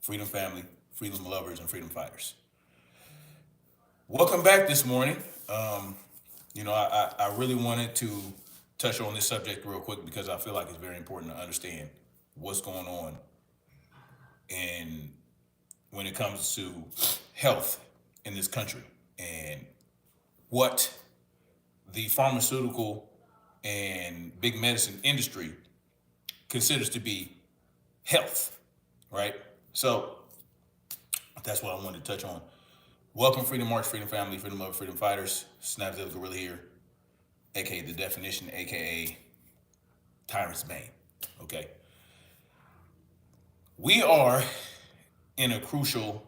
freedom family, freedom lovers, and freedom fighters. Welcome back this morning. Um, I really wanted to touch on this subject real quick because I feel like it's very important to understand what's going on and when it comes to health in this country and what the pharmaceutical and big medicine industry considers to be health, right? So that's what I wanted to touch on. Welcome, Freedom March, Freedom Family, Freedom Love, Freedom Fighters. Snapzilla Gorilla here, aka The Definition, aka Tyrant's Bane. Okay. We are in a crucial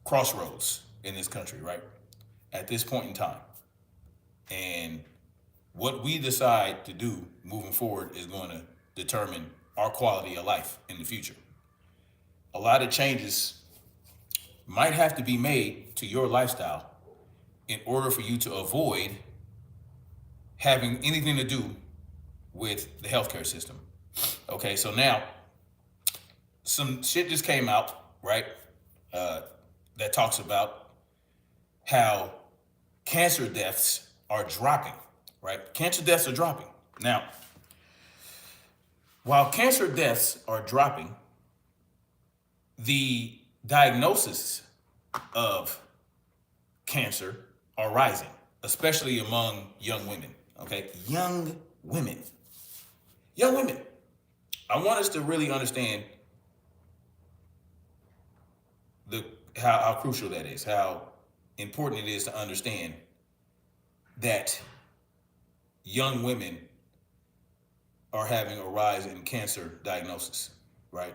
crossroads in this country, right? At this point in time. And what we decide to do moving forward is going to determine our quality of life in the future. A lot of changes might have to be made to your lifestyle in order for you to avoid having anything to do with the healthcare system. Okay, so now some shit just came out, right? That talks about how cancer deaths are dropping, right? Cancer deaths are dropping. Now, while cancer deaths are dropping, the diagnosis of cancer are rising, especially among young women. Okay, young women. Young women. I want us to really understand how crucial that is, how important it is to understand that young women are having a rise in cancer diagnosis, right?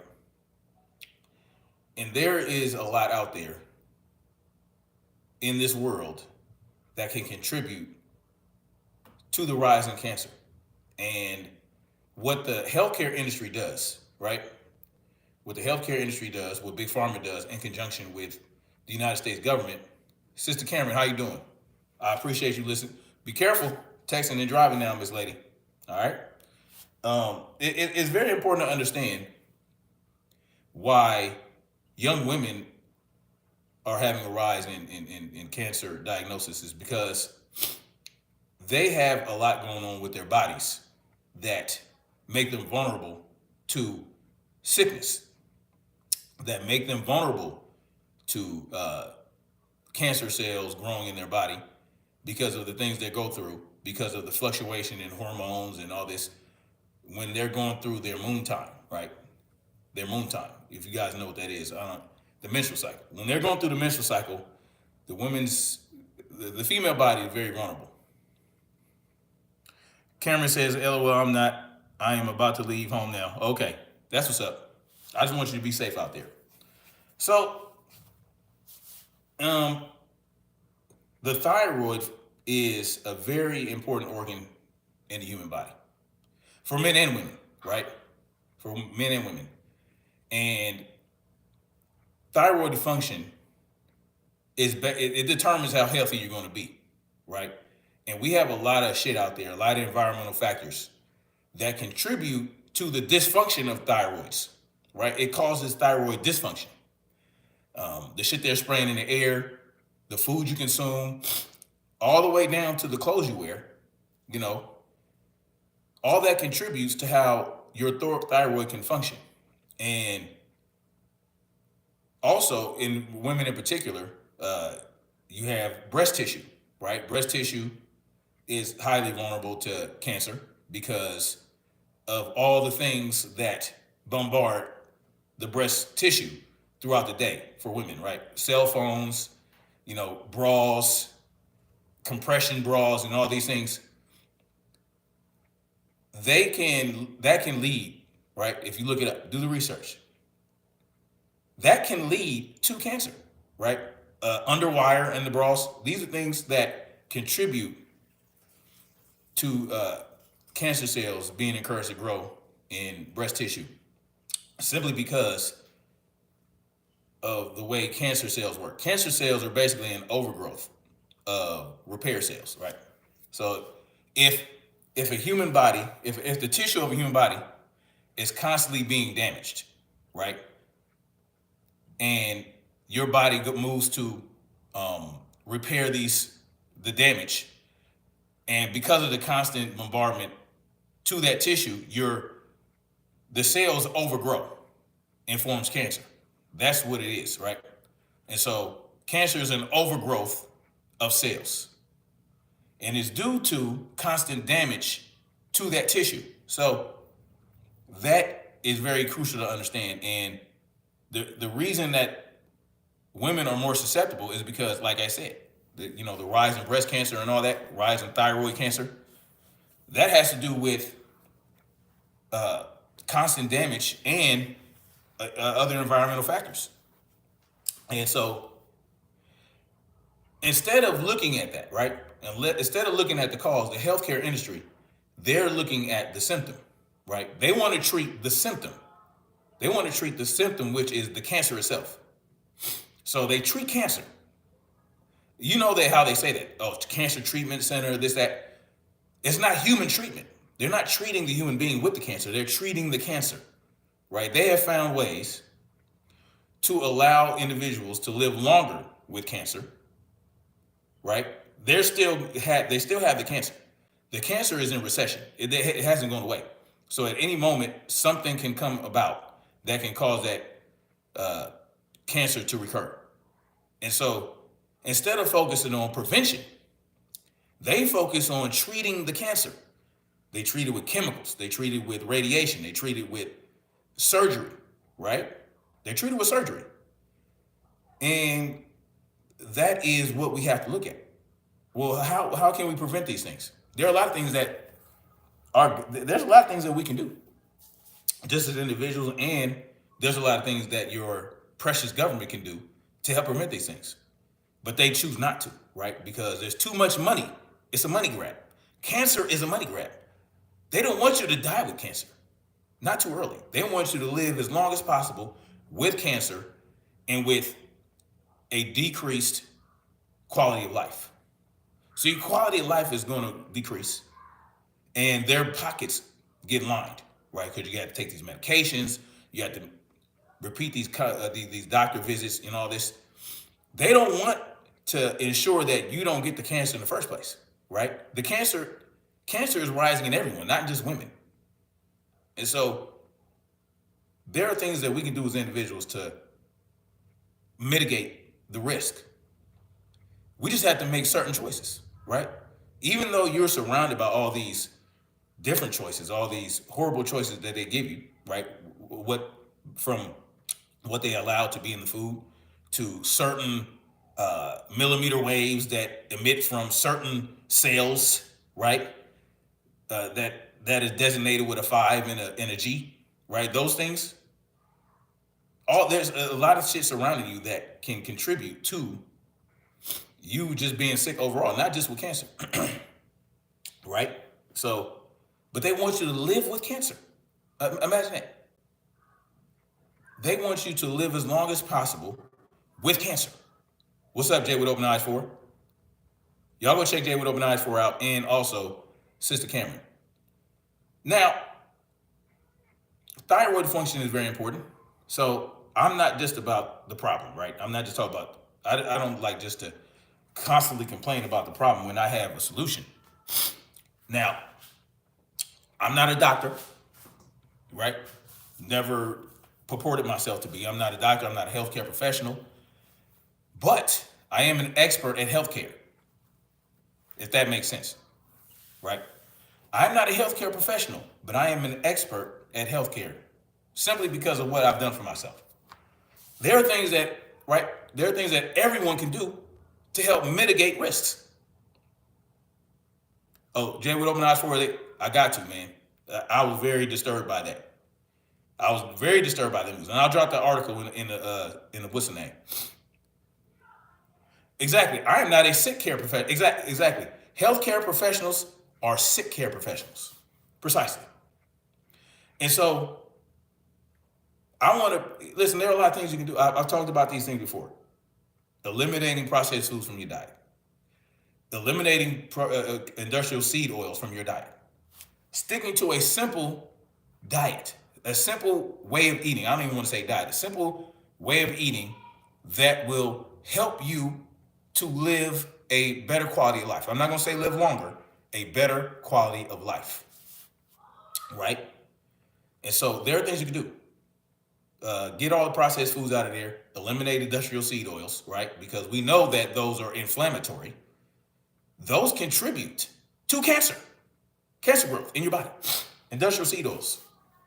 And there is a lot out there in this world that can contribute to the rise in cancer. And what the healthcare industry does, right? What the healthcare industry does, what Big Pharma does in conjunction with the United States government. Sister Cameron, how you doing? I appreciate you listening. Be careful texting and driving now, Miss Lady. All right? It's very important to understand why young women are having a rise in cancer diagnosis is because they have a lot going on with their bodies that make them vulnerable to sickness, that make them vulnerable to cancer cells growing in their body because of the things they go through, because of the fluctuation in hormones and all this when they're going through their moon time, right? Their moon time, if you guys know what that is, the menstrual cycle. When they're going through the menstrual cycle, the female body is very vulnerable. Cameron says, LOL, I'm not. I am about to leave home now. Okay, that's what's up. I just want you to be safe out there. So, the thyroid is a very important organ in the human body for men and women, right? For men and women. And thyroid function it determines how healthy you're going to be, right? And we have a lot of shit out there, a lot of environmental factors that contribute to the dysfunction of thyroids, right? It causes thyroid dysfunction. The shit they're spraying in the air, the food you consume, all the way down to the clothes you wear, all that contributes to how your thyroid can function. And also in women in particular, you have breast tissue, right? Breast tissue is highly vulnerable to cancer because of all the things that bombard the breast tissue throughout the day for women, right? Cell phones, bras, compression bras, and all these things. That can lead, right? If you look it up, do the research. That can lead to cancer, right? Underwire and the bras. These are things that contribute to cancer cells being encouraged to grow in breast tissue, simply because of the way cancer cells work. Cancer cells are basically an overgrowth of repair cells, right? So if a human body, if the tissue of a human body is constantly being damaged, right? And your body moves to repair the damage, and because of the constant bombardment to that tissue, the cells overgrow and forms cancer. That's what it is, right? And so cancer is an overgrowth of cells, and it's due to constant damage to that tissue. So that is very crucial to understand. And the reason that women are more susceptible is because, like I said, the rise in breast cancer and all that, rise in thyroid cancer, that has to do with constant damage and other environmental factors. And so instead of looking at that, right, instead of looking at the cause, the healthcare industry, they're looking at the symptom, right? They want to treat the symptom. They want to treat the symptom, which is the cancer itself. So they treat cancer. You know how they say that? Oh, cancer treatment center, this, that. It's not human treatment. They're not treating the human being with the cancer. They're treating the cancer, right? They have found ways to allow individuals to live longer with cancer, right? They still have the cancer. The cancer is in recession. It hasn't gone away. So at any moment, something can come about that can cause that cancer to recur. And so instead of focusing on prevention, they focus on treating the cancer. They treat it with chemicals. They treat it with radiation. They treat it with surgery, right? They treat it with surgery. And that is what we have to look at. Well, how can we prevent these things? There's a lot of things that we can do just as individuals, and there's a lot of things that your precious government can do to help prevent these things. But they choose not to, right? Because there's too much money. It's a money grab. Cancer is a money grab. They don't want you to die with cancer. Not too early. They want you to live as long as possible with cancer and with a decreased quality of life. So your quality of life is going to decrease, and their pockets get lined, right? Because you got to take these medications, you have to repeat these doctor visits and all this. They don't want to ensure that you don't get the cancer in the first place, right? The cancer is rising in everyone, not just women. And so there are things that we can do as individuals to mitigate the risk. We just have to make certain choices, right? Even though you're surrounded by all these different choices, all these horrible choices that they give you, right? From what they allow to be in the food to certain millimeter waves that emit from certain cells, right? That is designated with a 5 and a G, right? Those things. There's a lot of shit surrounding you that can contribute to you just being sick overall, not just with cancer, right? So, but they want you to live with cancer. Imagine that. They want you to live as long as possible with cancer. What's up, Jay with Open Eyes 4? Y'all go check Jay with Open Eyes 4 out, and also Sister Cameron. Now, thyroid function is very important. So I'm not just about the problem, right? I'm not just talking about, I don't like just to constantly complain about the problem when I have a solution. Now, I'm not a doctor, right? Never purported myself to be. I'm not a doctor. I'm not a healthcare professional. But I am an expert at healthcare, if that makes sense, right? I'm not a healthcare professional, but I am an expert at healthcare simply because of what I've done for myself. There are things that everyone can do to help mitigate risks. Oh, Jay with Open Eyes 4, I got to, man. I was very disturbed by that. I was very disturbed by the news. And I'll drop that article in the what's the name. Exactly. I am not a sick care professional. Exactly. Healthcare professionals are sick care professionals. Precisely. And so I want to, listen, there are a lot of things you can do. I've talked about these things before. Eliminating processed foods from your diet. Eliminating industrial seed oils from your diet. Sticking to a simple diet. A simple way of eating. I don't even want to say diet. A simple way of eating that will help you to live a better quality of life. I'm not going to say live longer, a better quality of life, right? And so there are things you can do. Get all the processed foods out of there. Eliminate industrial seed oils, right? Because we know that those are inflammatory. Those contribute to cancer growth in your body. Industrial seed oils.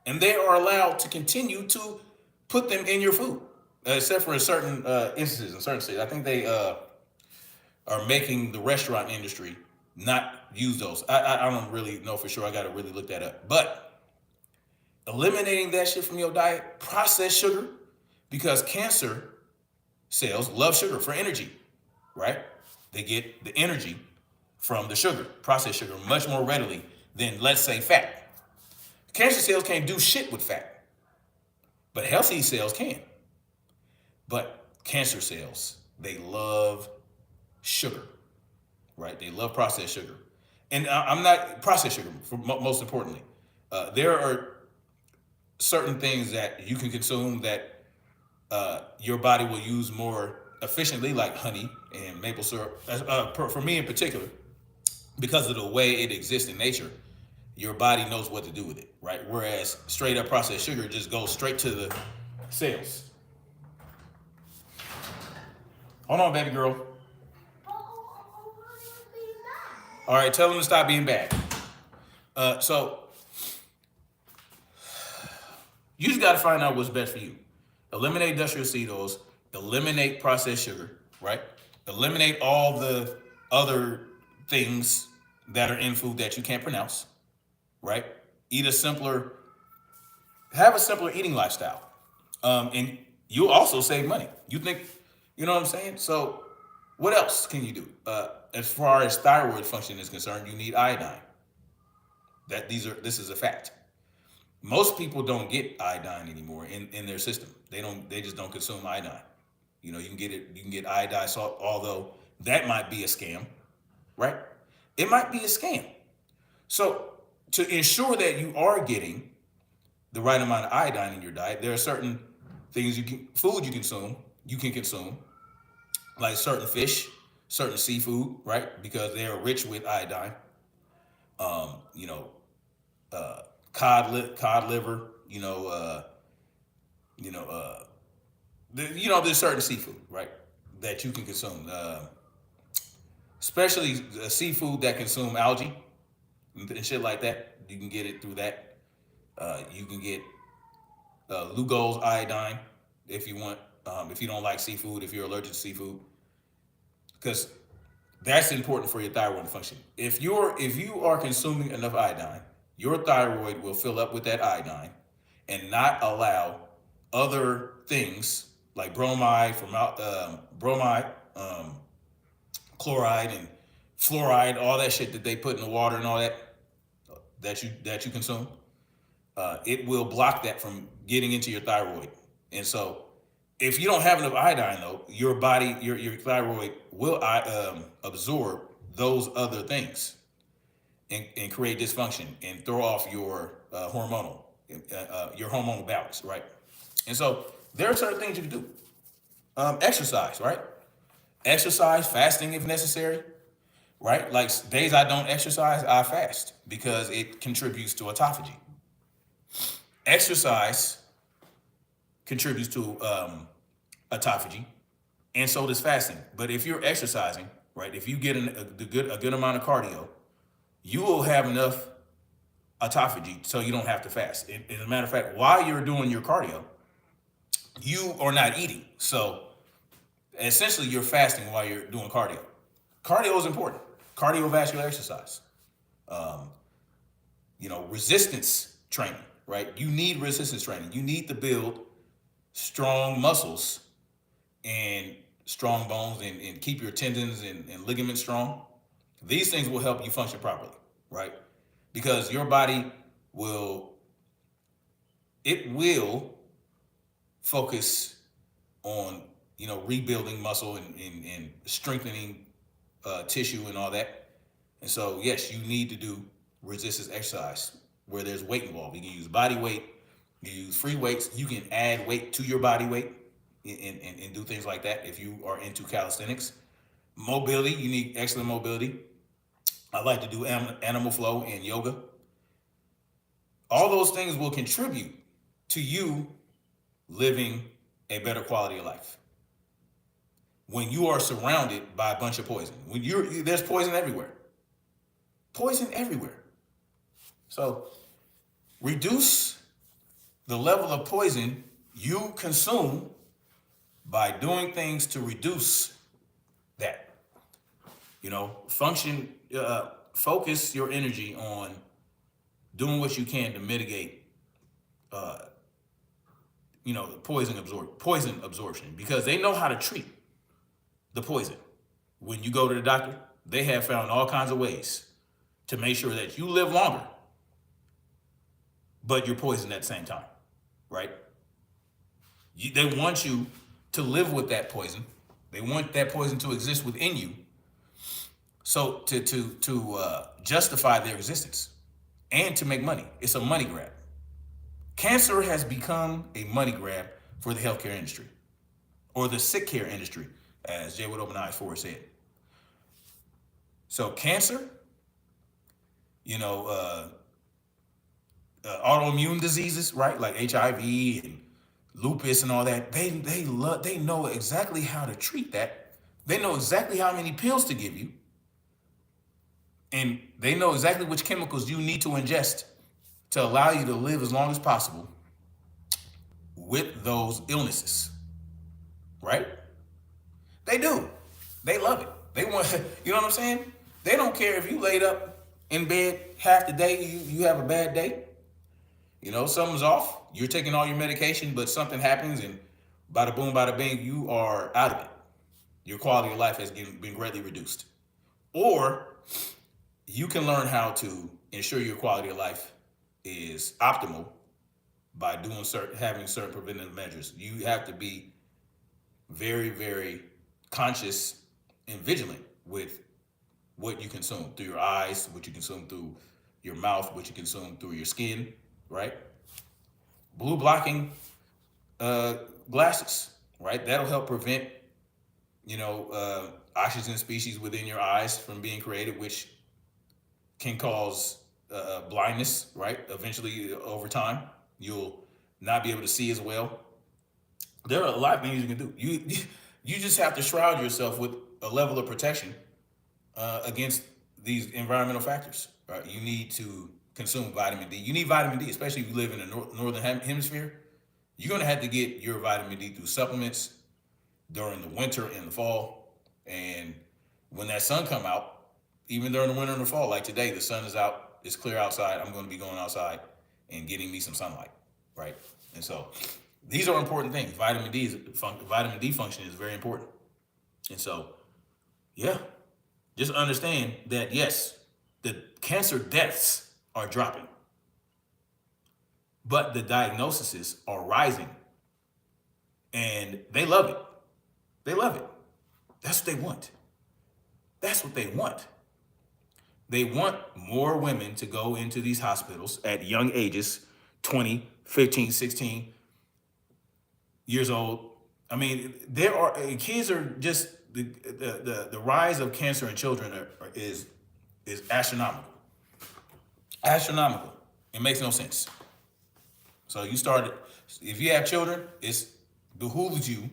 And they are allowed to continue to put them in your food, except for in certain instances, in certain states. I think they are making the restaurant industry not use those. I don't really know for sure. I got to really look that up. But eliminating that shit from your diet, processed sugar, because cancer cells love sugar for energy, right? They get the energy from the sugar, processed sugar, much more readily than, let's say, fat. Cancer cells can't do shit with fat, but healthy cells can. But cancer cells, they love sugar, right? They love processed sugar. And I'm not processed sugar, most importantly. There are certain things that you can consume that your body will use more efficiently, like honey and maple syrup. For me in particular, because of the way it exists in nature, your body knows what to do with it, right? Whereas straight up processed sugar just goes straight to the cells. Hold on, baby girl. All right, tell them to stop being bad. So you just got to find out what's best for you. Eliminate industrial seed oils. Eliminate processed sugar, right? Eliminate all the other things that are in food that you can't pronounce, right? Have a simpler eating lifestyle. And you'll also save money. You know what I'm saying? So what else can you do? As far as thyroid function is concerned, you need iodine. This is a fact. Most people don't get iodine anymore in their system. They just don't consume iodine. You can get iodized salt, although that might be a scam, right? It might be a scam. So to ensure that you are getting the right amount of iodine in your diet, there are certain things you can consume, like certain fish, certain seafood, right? Because they are rich with iodine. Cod liver, there's certain seafood, right, that you can consume, especially seafood that consume algae and shit like that. You can get it through that. You can get Lugol's iodine if you want. If you don't like seafood, if you're allergic to seafood, because that's important for your thyroid function. If you are consuming enough iodine, your thyroid will fill up with that iodine and not allow other things like bromide, chloride, and fluoride, all that shit that they put in the water and all that you consume. It will block that from getting into your thyroid. And so if you don't have enough iodine, though, your body, your thyroid will absorb those other things and create dysfunction and throw off your hormonal balance, right? And so there are certain things you can do. Exercise, right? Exercise, fasting if necessary, right? Like days I don't exercise, I fast because it contributes to autophagy. Exercise contributes to autophagy, and so does fasting. But if you're exercising, right, if you get a good amount of cardio, you will have enough autophagy so you don't have to fast. As a matter of fact, while you're doing your cardio, you are not eating. So essentially you're fasting while you're doing cardio. Cardio is important. Cardiovascular exercise. Resistance training, right? You need resistance training. You need to build strong muscles and strong bones and keep your tendons and ligaments strong. These things will help you function properly, right? Because your body will focus on, rebuilding muscle and strengthening tissue and all that. And so, yes, you need to do resistance exercise where there's weight involved. You can use body weight, You use free weights. You can add weight to your body weight and do things like that if you are into calisthenics. Mobility, you need excellent mobility. I like to do animal flow and yoga. All those things will contribute to you living a better quality of life. When you are surrounded by a bunch of poison, there's poison everywhere. Poison everywhere. So reduce the level of poison you consume by doing things to reduce that. Focus your energy on doing what you can to mitigate, poison absorption, because they know how to treat the poison. When you go to the doctor, they have found all kinds of ways to make sure that you live longer, but you're poisoned at the same time, right? They want you to live with that poison. They want that poison to exist within you, so to justify their existence and to make money. It's a money grab. Cancer has become a money grab for the healthcare industry, or the sick care industry, as J. Wood Obadiah Ford said. So cancer, autoimmune diseases, right, like HIV and lupus and all that. They know exactly how to treat that. They know exactly how many pills to give you, and they know exactly which chemicals you need to ingest to allow you to live as long as possible with those illnesses, right? They do. They love it. They want, you know what I'm saying? They don't care if you laid up in bed half the day, you have a bad day. Something's off. You're taking all your medication, but something happens, and bada boom, bada bing, you are out of it. Your quality of life has been greatly reduced. Or you can learn how to ensure your quality of life is optimal by having certain preventative measures. You have to be very, very conscious and vigilant with what you consume through your eyes, what you consume through your mouth, what you consume through your skin, right? Blue blocking glasses, right? That'll help prevent, oxygen species within your eyes from being created, which can cause blindness, right? Eventually, over time, you'll not be able to see as well. There are a lot of things you can do. You just have to shroud yourself with a level of protection against these environmental factors. Right? You need to consume vitamin D. You need vitamin D, especially if you live in the northern hemisphere. You're going to have to get your vitamin D through supplements during the winter and the fall. And when that sun come out, even during the winter and the fall, like today, the sun is out, it's clear outside. I'm going to be going outside and getting me some sunlight, right? And so these are important things. Vitamin D function is very important. And so, yeah, just understand that, yes, the cancer deaths are dropping, but the diagnoses are rising, and they love it. They love it. That's what they want. That's what they want. They want more women to go into these hospitals at young ages, 20, 15, 16 years old. I mean, kids are just, the rise of cancer in children is astronomical. Astronomical. It makes no sense. So if you have children, it behooves you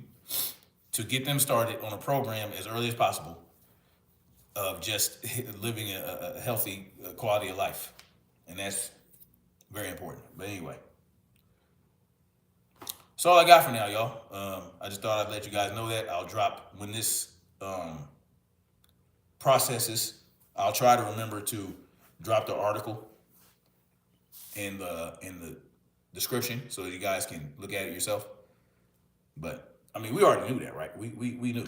to get them started on a program as early as possible of just living a healthy quality of life. And that's very important. But anyway, that's all I got for now, y'all. I just thought I'd let you guys know that. I'll drop when this processes. I'll try to remember to drop the article in the description so that you guys can look at it yourself. But I mean, we already knew that, right? We knew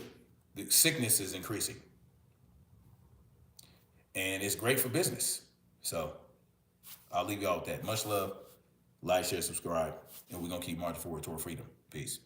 the sickness is increasing, and it's great for business. So I'll leave y'all with that. Much love. Like, share, subscribe, and we're gonna keep marching forward toward freedom. Peace.